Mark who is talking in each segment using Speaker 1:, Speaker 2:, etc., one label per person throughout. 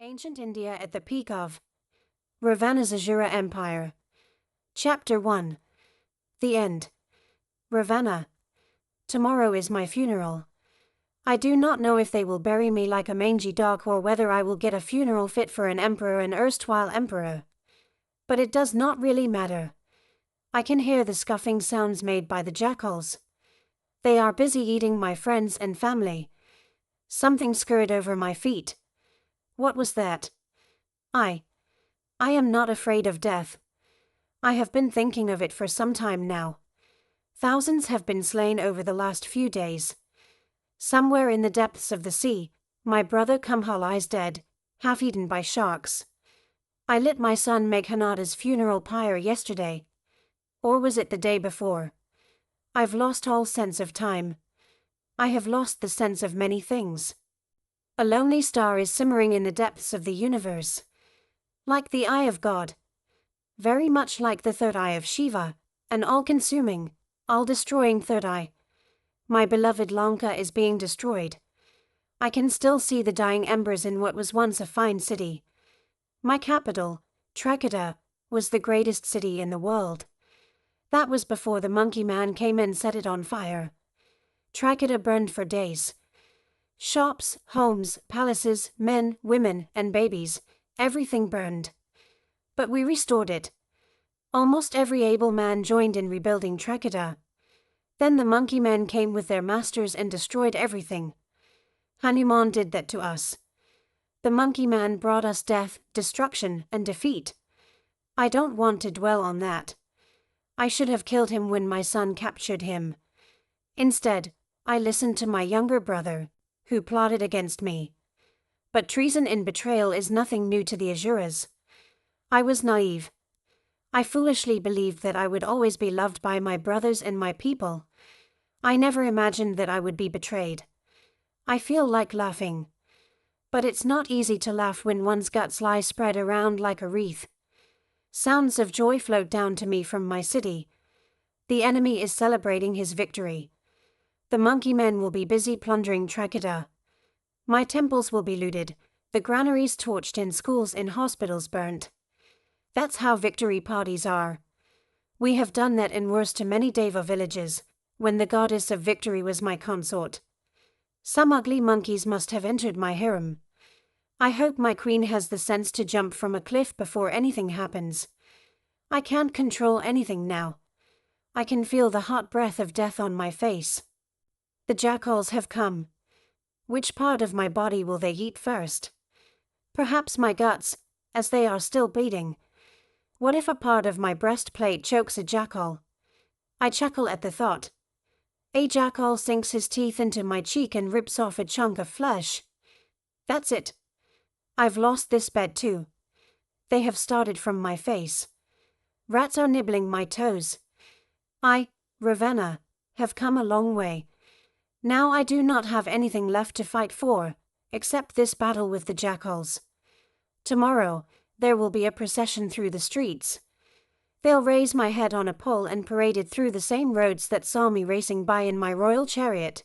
Speaker 1: Ancient India at the peak of Ravana's Asura Empire. Chapter 1. The End. Ravana. Tomorrow is my funeral. I do not know if they will bury me like a mangy dog or whether I will get a funeral fit for an emperor and erstwhile emperor. But it does not really matter. I can hear the scuffing sounds made by the jackals. They are busy eating my friends and family. Something scurried over my feet. What was that? I am not afraid of death. I have been thinking of it for some time now. Thousands have been slain over the last few days. Somewhere in the depths of the sea, my brother Kamha lies dead, half eaten by sharks. I lit my son Meghanada's funeral pyre yesterday. Or was it the day before? I've lost all sense of time. I have lost the sense of many things. A lonely star is simmering in the depths of the universe. Like the eye of God. Very much like the third eye of Shiva, an all-consuming, all-destroying third eye. My beloved Lanka is being destroyed. I can still see the dying embers in what was once a fine city. My capital, Trekada, was the greatest city in the world. That was before the monkey man came and set it on fire. Trekada burned for days. Shops, homes, palaces, men, women, and babies, everything burned. But we restored it. Almost every able man joined in rebuilding Trekada. Then the monkey men came with their masters and destroyed everything. Hanuman did that to us. The monkey man brought us death, destruction, and defeat. I don't want to dwell on that. I should have killed him when my son captured him. Instead, I listened to my younger brother, who plotted against me. But treason and betrayal is nothing new to the Asuras. I was naive. I foolishly believed that I would always be loved by my brothers and my people. I never imagined that I would be betrayed. I feel like laughing. But it's not easy to laugh when one's guts lie spread around like a wreath. Sounds of joy float down to me from my city. The enemy is celebrating his victory. The monkey men will be busy plundering Trekada. My temples will be looted, the granaries torched and schools and hospitals burnt. That's how victory parties are. We have done that and worse to many Deva villages, when the goddess of victory was my consort. Some ugly monkeys must have entered my harem. I hope my queen has the sense to jump from a cliff before anything happens. I can't control anything now. I can feel the hot breath of death on my face. The jackals have come. Which part of my body will they eat first? Perhaps my guts, as they are still bleeding. What if a part of my breastplate chokes a jackal? I chuckle at the thought. A jackal sinks his teeth into my cheek and rips off a chunk of flesh. That's it. I've lost this bed too. They have started from my face. Rats are nibbling my toes. I, Ravana, have come a long way. Now I do not have anything left to fight for, except this battle with the jackals. Tomorrow, there will be a procession through the streets. They'll raise my head on a pole and parade it through the same roads that saw me racing by in my royal chariot.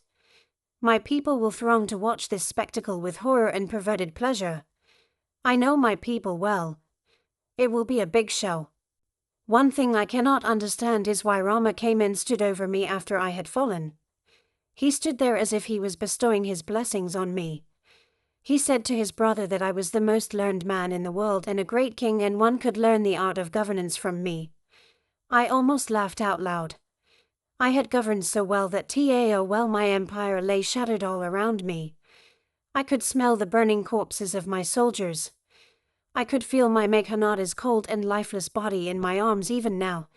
Speaker 1: My people will throng to watch this spectacle with horror and perverted pleasure. I know my people well. It will be a big show. One thing I cannot understand is why Rama came and stood over me after I had fallen. He stood there as if he was bestowing his blessings on me. He said to his brother that I was the most learned man in the world and a great king and one could learn the art of governance from me. I almost laughed out loud. I had governed so well that my empire lay shattered all around me. I could smell the burning corpses of my soldiers. I could feel my Meghanada's cold and lifeless body in my arms even now.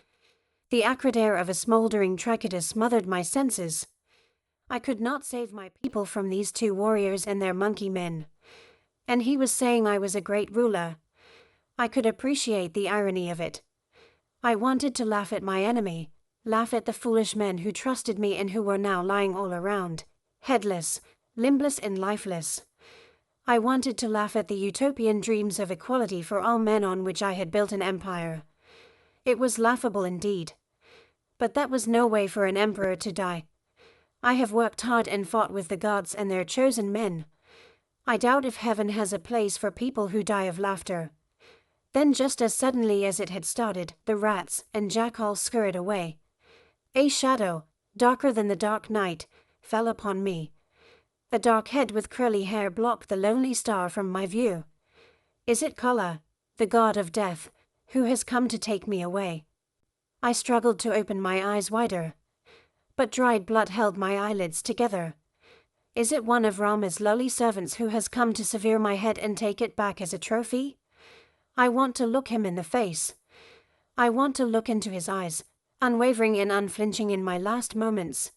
Speaker 1: The acrid air of a smoldering Trekada smothered my senses. I could not save my people from these two warriors and their monkey men. And he was saying I was a great ruler. I could appreciate the irony of it. I wanted to laugh at my enemy, laugh at the foolish men who trusted me and who were now lying all around, headless, limbless and lifeless. I wanted to laugh at the utopian dreams of equality for all men on which I had built an empire. It was laughable indeed. But that was no way for an emperor to die. I have worked hard and fought with the gods and their chosen men. I doubt if heaven has a place for people who die of laughter. Then just as suddenly as it had started, the rats and jackal scurried away. A shadow, darker than the dark night, fell upon me. A dark head with curly hair blocked the lonely star from my view. Is it Kala, the god of death, who has come to take me away? I struggled to open my eyes wider, but dried blood held my eyelids together. Is it one of Rama's lowly servants who has come to sever my head and take it back as a trophy? I want to look him in the face. I want to look into his eyes, unwavering and unflinching in my last moments.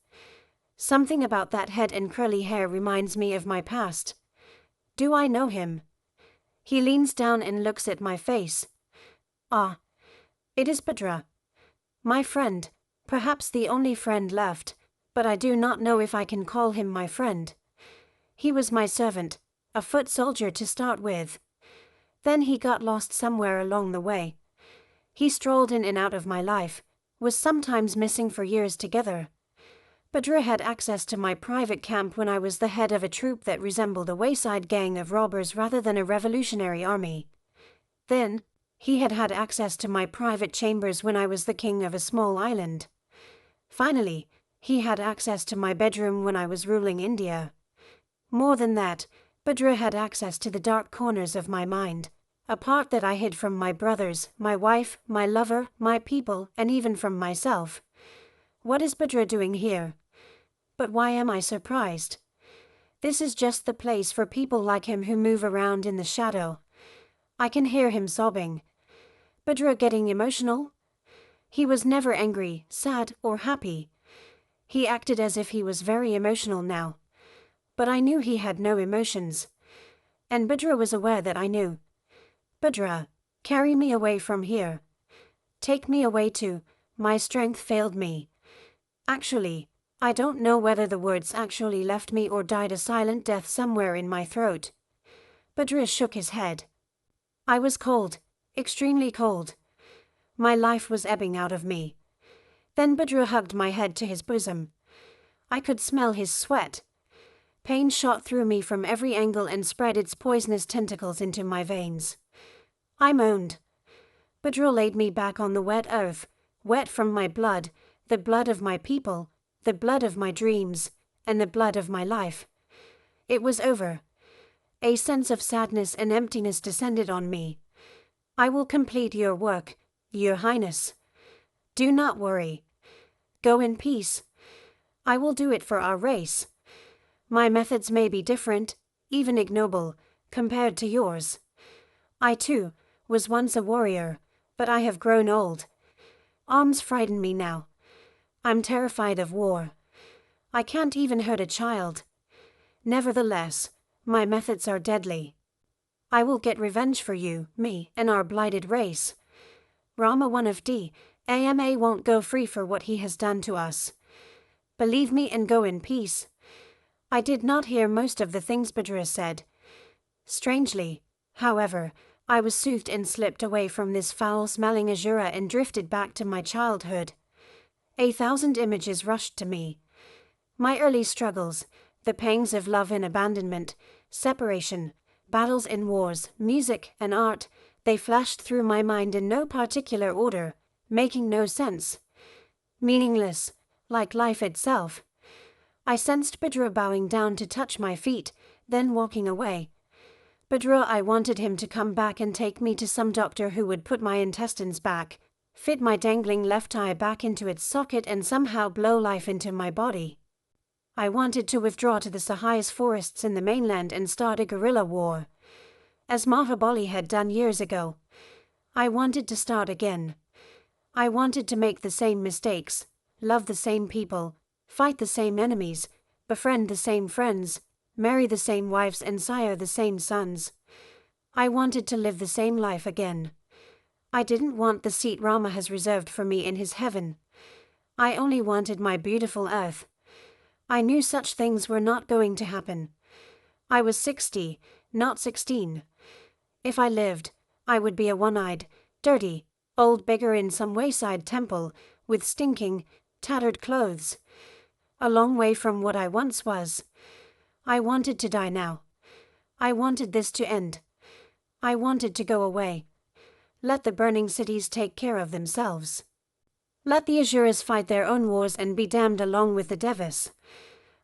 Speaker 1: Something about that head and curly hair reminds me of my past. Do I know him? He leans down and looks at my face. Ah, it is Bhadra. My friend, perhaps the only friend left, but I do not know if I can call him my friend. He was my servant, a foot soldier to start with. Then he got lost somewhere along the way. He strolled in and out of my life, was sometimes missing for years together. Bhadra had access to my private camp when I was the head of a troop that resembled a wayside gang of robbers rather than a revolutionary army. Then, he had access to my private chambers when I was the king of a small island. Finally, he had access to my bedroom when I was ruling India. More than that, Bhadra had access to the dark corners of my mind, a part that I hid from my brothers, my wife, my lover, my people, and even from myself. What is Bhadra doing here? But why am I surprised? This is just the place for people like him who move around in the shadow. I can hear him sobbing. Bhadra getting emotional? He was never angry, sad, or happy. He acted as if he was very emotional now. But I knew he had no emotions. And Bhadra was aware that I knew. Bhadra, carry me away from here. Take me away too. My strength failed me. Actually, I don't know whether the words actually left me or died a silent death somewhere in my throat. Bhadra shook his head. I was cold, extremely cold. My life was ebbing out of me. Then Bhadra hugged my head to his bosom. I could smell his sweat. Pain shot through me from every angle and spread its poisonous tentacles into my veins. I moaned. Bhadra laid me back on the wet earth, wet from my blood, the blood of my people, the blood of my dreams, and the blood of my life. It was over. A sense of sadness and emptiness descended on me. I will complete your work, Your Highness. Do not worry. Go in peace. I will do it for our race. My methods may be different, even ignoble, compared to yours. I, too, was once a warrior, but I have grown old. Arms frighten me now. I'm terrified of war. I can't even hurt a child. Nevertheless, my methods are deadly. I will get revenge for you, me, and our blighted race. Rama one of Ama won't go free for what he has done to us. Believe me and go in peace. I did not hear most of the things Bhadra said. Strangely, however, I was soothed and slipped away from this foul-smelling Asura and drifted back to my childhood. 1,000 images rushed to me. My early struggles, the pangs of love and abandonment, separation, battles and wars, music and art, they flashed through my mind in no particular order, making no sense. Meaningless, like life itself. I sensed Bhadra bowing down to touch my feet, then walking away. Bhadra, I wanted him to come back and take me to some doctor who would put my intestines back, fit my dangling left eye back into its socket and somehow blow life into my body. I wanted to withdraw to the Sahayas forests in the mainland and start a guerrilla war. As Mahabali had done years ago. I wanted to start again. I wanted to make the same mistakes, love the same people, fight the same enemies, befriend the same friends, marry the same wives and sire the same sons. I wanted to live the same life again. I didn't want the seat Rama has reserved for me in his heaven. I only wanted my beautiful earth. I knew such things were not going to happen. I was 60, not 16. If I lived, I would be a one-eyed, dirty, old beggar in some wayside temple, with stinking, tattered clothes. A long way from what I once was. I wanted to die now. I wanted this to end. I wanted to go away. Let the burning cities take care of themselves. Let the Asuras fight their own wars and be damned along with the Devas.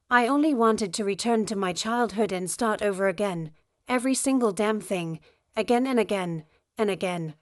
Speaker 1: I only wanted to return to my childhood and start over again, every single damn thing, again and again, and again.